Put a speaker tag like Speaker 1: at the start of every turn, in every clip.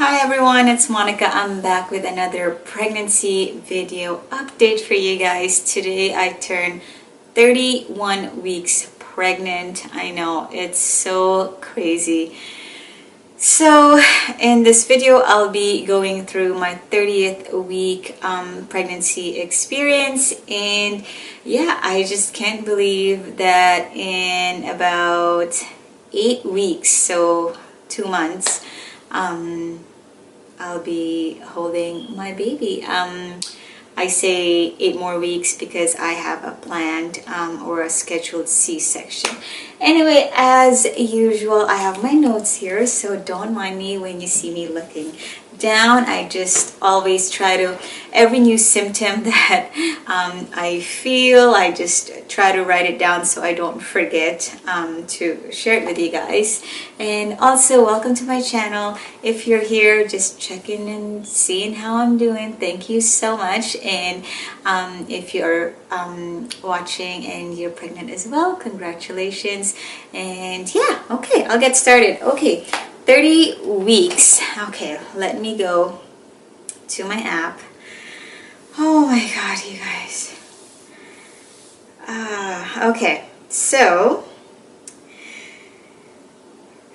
Speaker 1: Hi everyone, it's Monica. I'm back with another pregnancy video update for you guys. Today I turned 31 weeks pregnant. I know, it's so crazy. So in this video I'll be going through my 30th week pregnancy experience, and yeah, I just can't believe that in about 8 weeks, so 2 months, I'll be holding my baby. I say 8 more weeks because I have a planned or a scheduled C-section. Anyway, as usual, I have my notes here, so don't mind me when you see me looking down. I just always try to, every new symptom that I feel, I just try to write it down so I don't forget to share it with you guys. And also, welcome to my channel. If you're here just checking and seeing how I'm doing, thank you so much. And if you're watching and you're pregnant as well, congratulations. And yeah, okay, I'll get started. Okay, 30 weeks. Okay, let me go to my app. Oh my god, you guys. Okay, so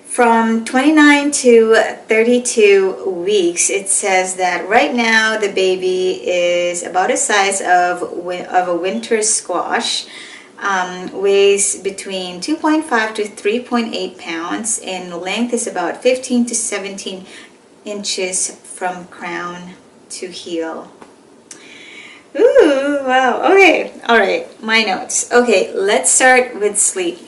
Speaker 1: from 29 to 32 weeks, it says that right now the baby is about the size of a winter squash. Weighs between 2.5 to 3.8 pounds, and length is about 15 to 17 inches from crown to heel. Ooh, wow. Okay, all right, my notes. Okay, let's start with sleep.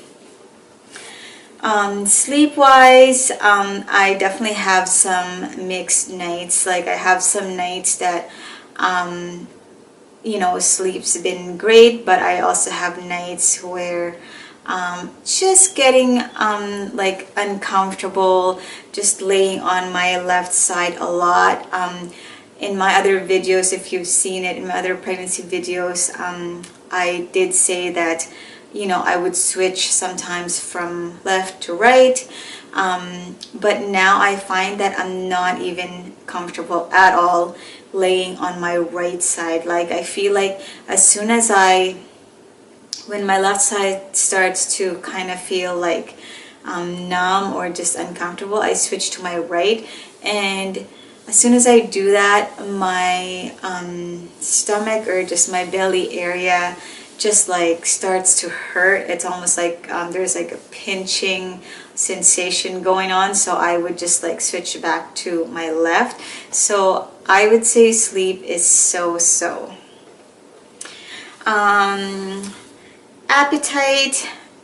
Speaker 1: Sleep-wise, I definitely have some mixed nights. Like, I have some nights that you know, sleep's been great, but I also have nights where just getting like uncomfortable, just laying on my left side a lot. In my other videos, if you've seen it, in my other pregnancy videos, I did say that, you know, I would switch sometimes from left to right, but now I find that I'm not even comfortable at all laying on my right side. Like, I feel like as soon as when my left side starts to kind of feel like numb or just uncomfortable, I switch to my right, and as soon as I do that, my stomach or just my belly area just like starts to hurt. It's almost like there's like a pinching sensation going on, so I would just like switch back to my left. So I would say sleep is so-so.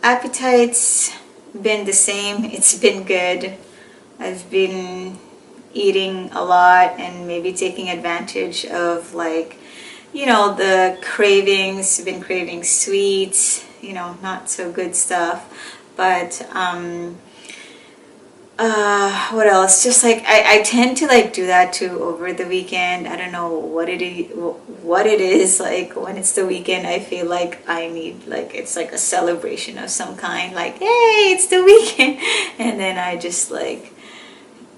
Speaker 1: Appetite's been the same. It's been good. I've been eating a lot and maybe taking advantage of, like, you know, the cravings. Been craving sweets, you know, not so good stuff. But what else? Just like I tend to like do that too over the weekend. I don't know what it is. Like, when it's the weekend, I feel like I need, like, it's like a celebration of some kind. Like, hey, it's the weekend, and then I just like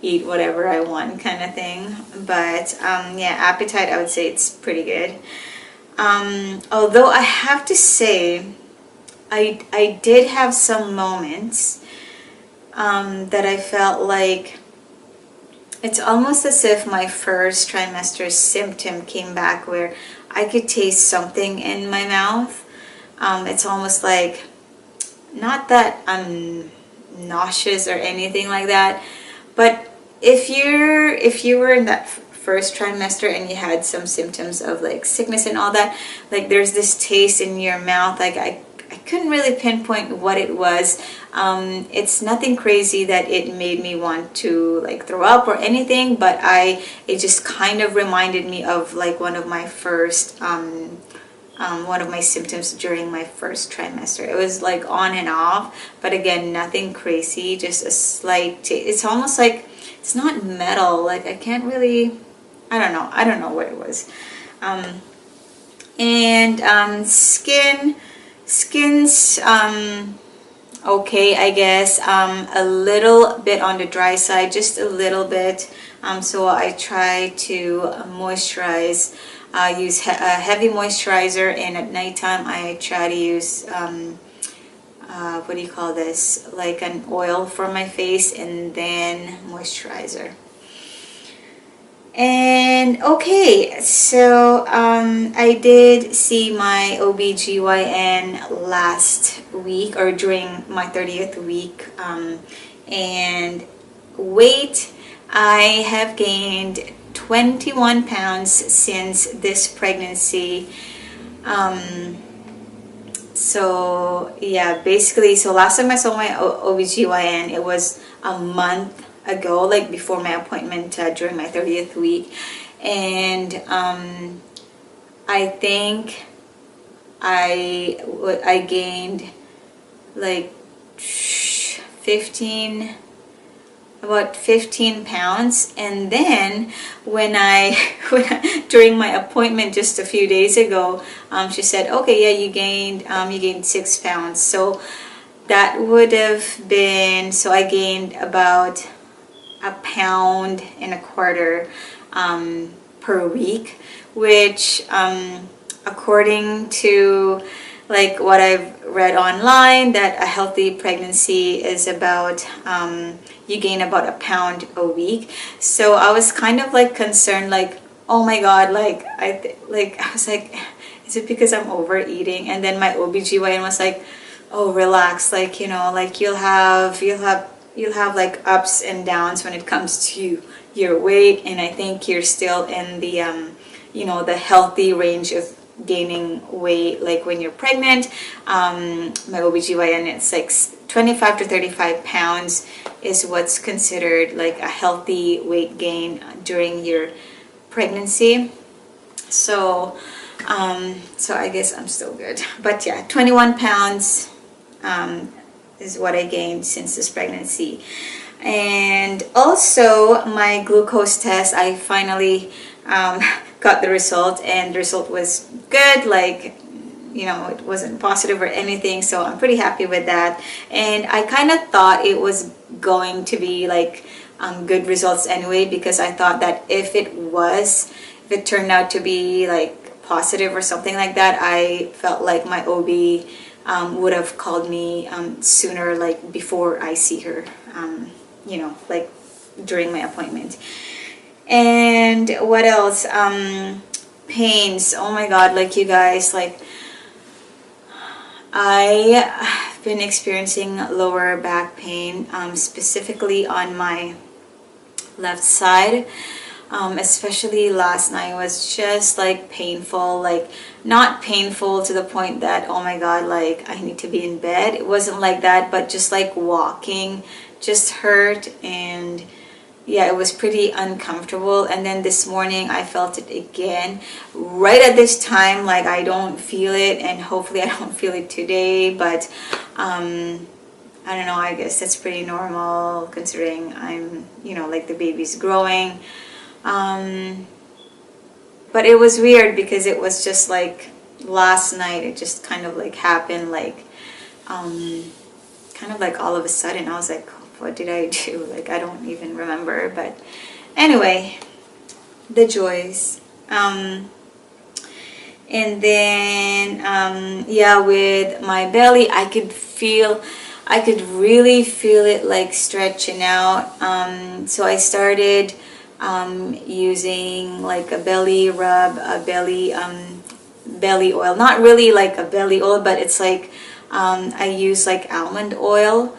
Speaker 1: eat whatever I want, kind of thing. But yeah, appetite, I would say it's pretty good. Although I have to say, I did have some moments that I felt like it's almost as if my first trimester symptom came back, where I could taste something in my mouth. It's almost like, not that I'm nauseous or anything like that, but if you were in that first trimester and you had some symptoms of like sickness and all that, like there's this taste in your mouth. Like, I couldn't really pinpoint what it was. It's nothing crazy that it made me want to like throw up or anything, but it just kind of reminded me of like one of my symptoms during my first trimester. It was like on and off, but again, nothing crazy, just a slight taste. It's almost like, it's not metal, like I can't really, I don't know what it was. And skin's okay, I guess. A little bit on the dry side, just a little bit. So I try to moisturize, use a heavy moisturizer, and at nighttime I try to use what do you call this? Like an oil for my face and then moisturizer. And okay, so I did see my OBGYN last week or during my 30th week, and weight, I have gained 21 pounds since this pregnancy. So yeah, basically, so last time I saw my OBGYN, it was a month ago, like before my appointment during my 30th week, and I think I gained like 15 about 15 pounds. And then when during my appointment just a few days ago, she said, okay, yeah, you gained 6 pounds. So that would have been, so I gained about a pound and a quarter per week, which according to like what I've read online, that a healthy pregnancy is about you gain about a pound a week. So I was kind of like concerned, like, oh my god, like I was like, is it because I'm overeating? And then my OBGYN was like, oh, relax, like, you know, like you'll have like ups and downs when it comes to your weight, and I think you're still in the you know, the healthy range of gaining weight, like when you're pregnant. My OBGYN, it's like 25 to 35 pounds is what's considered like a healthy weight gain during your pregnancy. So so I guess I'm still good, but yeah, 21 pounds is what I gained since this pregnancy. And also my glucose test, I finally got the result, and the result was good. Like, you know, it wasn't positive or anything, so I'm pretty happy with that. And I kind of thought it was going to be like good results anyway, because I thought that if it turned out to be like positive or something like that, I felt like my OB would have called me sooner, like before I see her, you know, like during my appointment. And what else? Pains. Oh my god, like you guys, like I've been experiencing lower back pain, specifically on my left side. Especially last night was just like painful, like not painful to the point that, oh my god, like I need to be in bed. It wasn't like that, but just like walking just hurt, and yeah, it was pretty uncomfortable. And then this morning I felt it again right at this time. Like I don't feel it, and hopefully I don't feel it today, but I don't know, I guess that's pretty normal considering I'm, you know, like the baby's growing. But it was weird because it was just like last night, it just kind of like happened, like kind of like all of a sudden. I was like, what did I do? Like I don't even remember. But anyway, the joys. And then yeah, with my belly, I could really feel it like stretching out. So I started using like a belly rub, a belly oil. Not really like a belly oil, but it's like I use like almond oil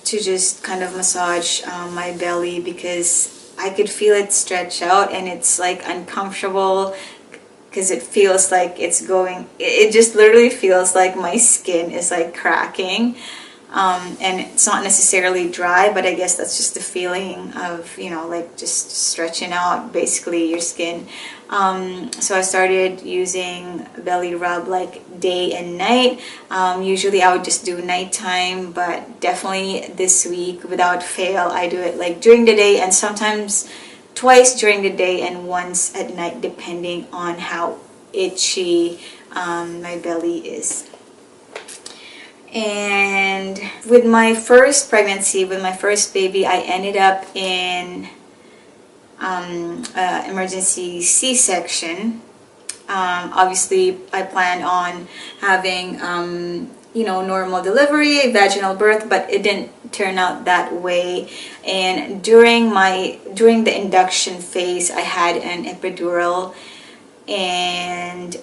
Speaker 1: to just kind of massage my belly, because I could feel it stretch out, and it's like uncomfortable because it feels like it's going, it just literally feels like my skin is like cracking. And it's not necessarily dry, but I guess that's just the feeling of, you know, like just stretching out basically your skin. So I started using belly rub like day and night. Usually I would just do nighttime, but definitely this week without fail I do it like during the day, and sometimes twice during the day and once at night, depending on how itchy my belly is. And with my first pregnancy, with my first baby, I ended up in emergency C-section. Obviously, I planned on having, normal delivery, vaginal birth, but it didn't turn out that way. And during the induction phase, I had an epidural, and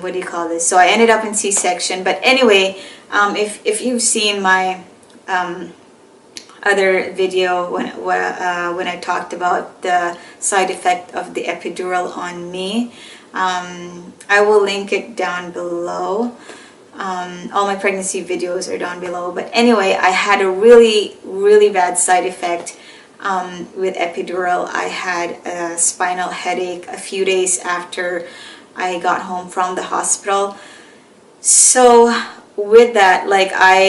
Speaker 1: what do you call this? So I ended up in C-section. But anyway, if you've seen my other video when I talked about the side effect of the epidural on me, I will link it down below. All my pregnancy videos are down below. But anyway, I had a really bad side effect with epidural. I had a spinal headache a few days after I got home from the hospital. So with that, like, I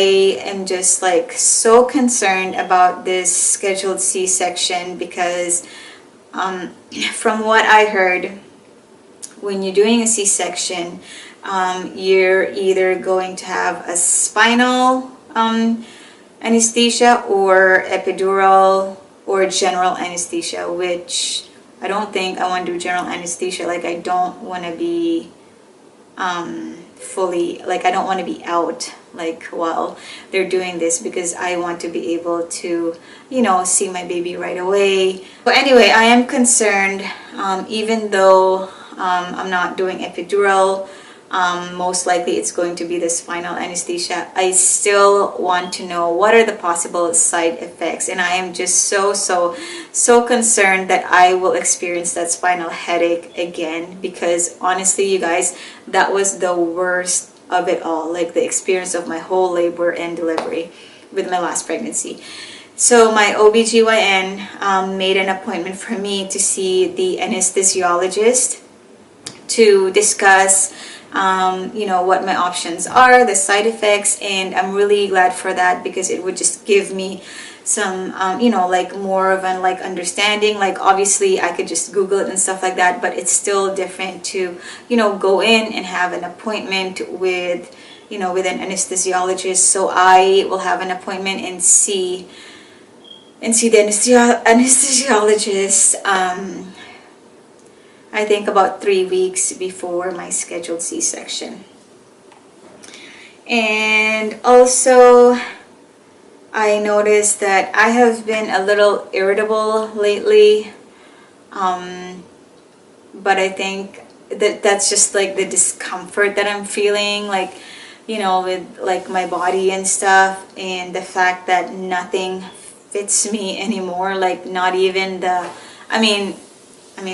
Speaker 1: am just like so concerned about this scheduled C-section, because from what I heard, when you're doing a C-section, you're either going to have a spinal anesthesia or epidural or general anesthesia, which I don't think I want to do general anesthesia. Like, I don't want to be fully, like, I don't want to be out like while they're doing this, because I want to be able to, see my baby right away. But anyway, I am concerned, even though I'm not doing epidural. Most likely it's going to be the spinal anesthesia. I still want to know what are the possible side effects, and I am just so concerned that I will experience that spinal headache again, because honestly, you guys, that was the worst of it all, like the experience of my whole labor and delivery with my last pregnancy. So my OBGYN made an appointment for me to see the anesthesiologist to discuss what my options are, the side effects, and I'm really glad for that, because it would just give me some like more of an understanding. Like, obviously I could just Google it and stuff like that, but it's still different to go in and have an appointment with with an anesthesiologist. So I will have an appointment and see the anesthesiologist, I think about 3 weeks before my scheduled C-section. And also, I noticed that I have been a little irritable lately, but I think that's just like the discomfort that I'm feeling, like, with like my body and stuff, and the fact that nothing fits me anymore, like not even the, I mean,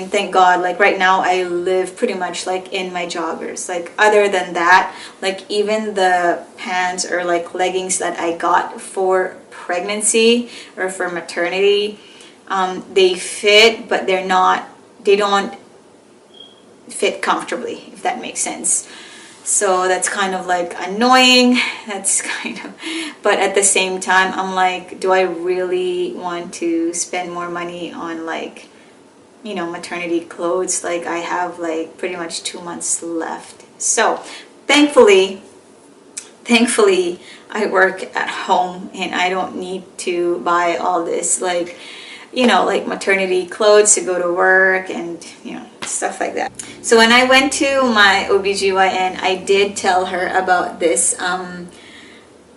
Speaker 1: thank God, like right now I live pretty much like in my joggers. Like, other than that, like even the pants or like leggings that I got for pregnancy or for maternity, they fit, but they don't fit comfortably, if that makes sense. So that's kind of like annoying. But at the same time, I'm like, do I really want to spend more money on like, maternity clothes? Like, I have like pretty much 2 months left. So thankfully I work at home and I don't need to buy all this like maternity clothes to go to work and stuff like that. So when I went to my OBGYN, I did tell her about this.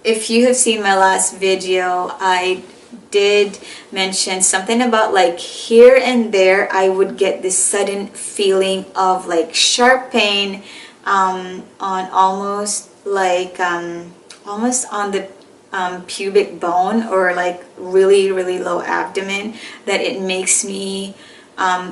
Speaker 1: If you have seen my last video, I did mention something about like here and there I would get this sudden feeling of like sharp pain on almost on the pubic bone, or like really low abdomen, that it makes me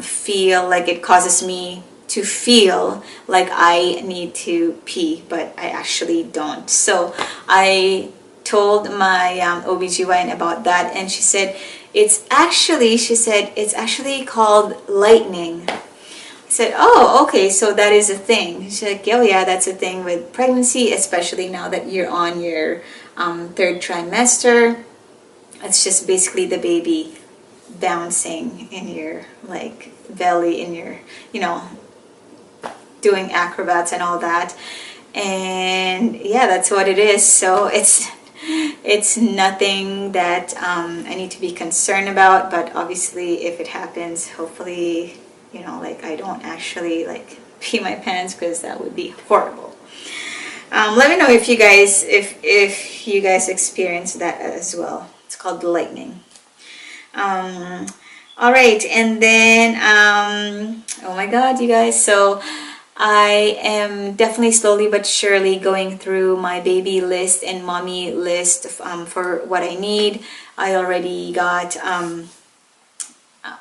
Speaker 1: feel like, it causes me to feel like I need to pee, but I actually don't. So I told my OBGYN about that, and she said it's actually called Lightening. I said, oh, okay, so that is a thing. She's like, oh yeah, that's a thing with pregnancy, especially now that you're on your third trimester. It's just basically the baby bouncing in your belly, in your doing acrobats and all that. and yeah, that's what it is. So it's nothing that I need to be concerned about, but obviously if it happens, hopefully, you know, like I don't actually like pee my pants, because that would be horrible. Let me know if you guys experience that as well. It's called Lightning. All right, and then oh my god, you guys, so I am definitely slowly but surely going through my baby list and mommy list for what I need. I already got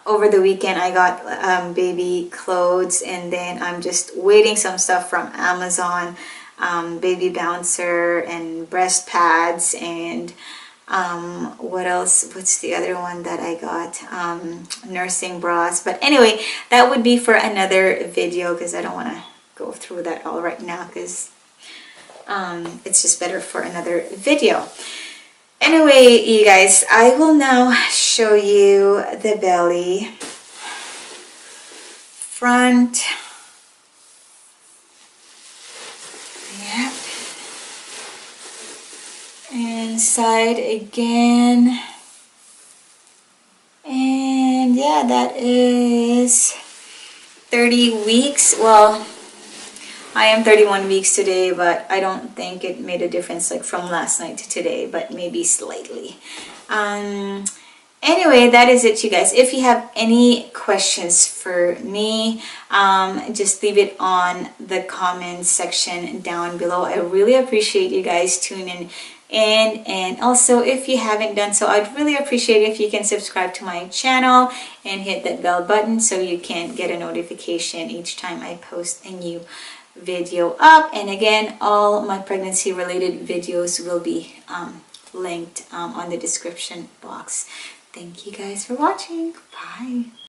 Speaker 1: over the weekend I got baby clothes, and then I'm just waiting some stuff from Amazon, baby bouncer and breast pads, and what else, what's the other one that I got, nursing bras. But anyway, that would be for another video, because I don't want to go through that all right now, because it's just better for another video. Anyway, you guys, I will now show you the belly, front, yeah, and side again, and yeah, that is 30 weeks. Well, I am 31 weeks today, but I don't think it made a difference like from last night to today, but maybe slightly. Anyway, that is it, you guys. If you have any questions for me, just leave it on the comments section down below. I really appreciate you guys tuning in, and also if you haven't done so, I'd really appreciate it if you can subscribe to my channel and hit that bell button so you can get a notification each time I post a new video up. And again, all my pregnancy related videos will be linked on the description box. Thank you guys for watching. Bye.